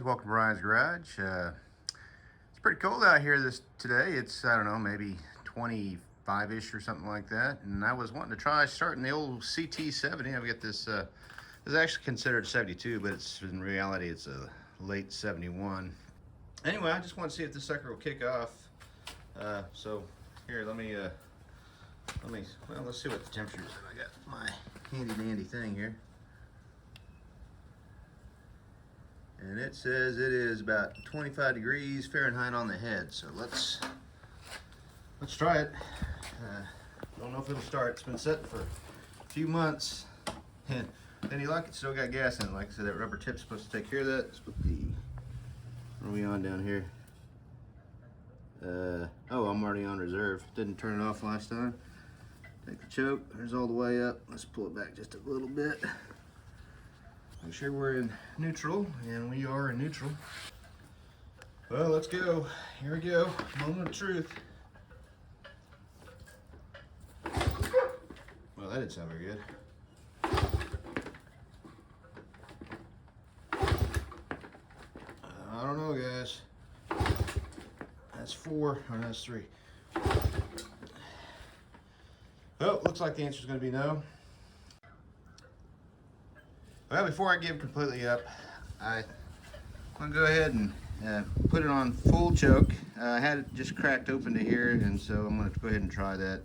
guys, welcome to Ryan's Garage. It's pretty cold out here today. It's, I don't know, maybe 25-ish or something like that. And I was wanting to try starting the old CT70. I've got this, it's actually considered 72, but in reality it's a late 71. Anyway, I just want to see if this sucker will kick off. So here, let's see what the temperature is. I got my handy dandy thing here. And it says it is about 25 degrees Fahrenheit on the head. So let's try it. Don't know if it'll start. It's been sitting for a few months. And any luck, it's still got gas in it. Like I said, that rubber tip's supposed to take care of that. Let's put the, what are we on down here? Oh, I'm already on reserve. Didn't turn it off last time. Take the choke. There's all the way up. Let's pull it back just a little bit. Make sure we're in neutral, and we are in neutral. Well, let's go. Here we go. Moment of truth. Well, that didn't sound very good. I don't know, guys. That's 4, or that's 3. Well, looks like the answer is going to be no. Well, before I give completely up, I'm going to go ahead and put it on full choke. I had it just cracked open to here, and so I'm going to go ahead and try that.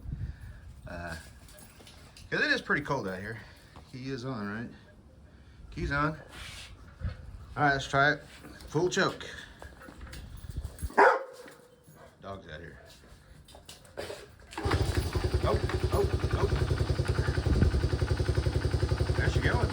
Because it is pretty cold out here. Key is on, right? Key's on. All right, let's try it. Full choke. Dog's out here. Oh. There she going.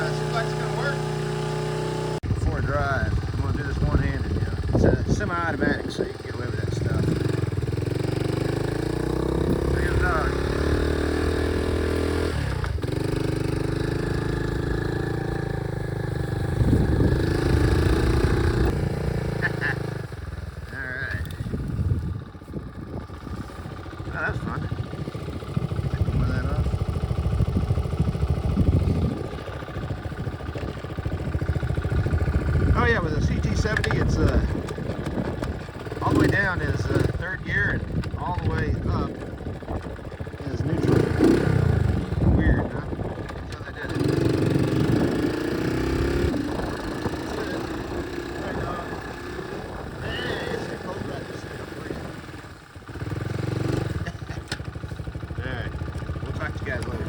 Seems like it's gonna work. Before I drive, I'm gonna do this one-handed. You know, it's a semi-automatic, so you can get away with that stuff. Look at the dog. All right. Oh, that was fun. Take some of that off. Oh yeah, with a CT70, it's all the way down is third gear, and all the way up is neutral. Weird, huh? So they did it. Right on. Hey, it's a cold practice. Alright, we'll talk to you guys later.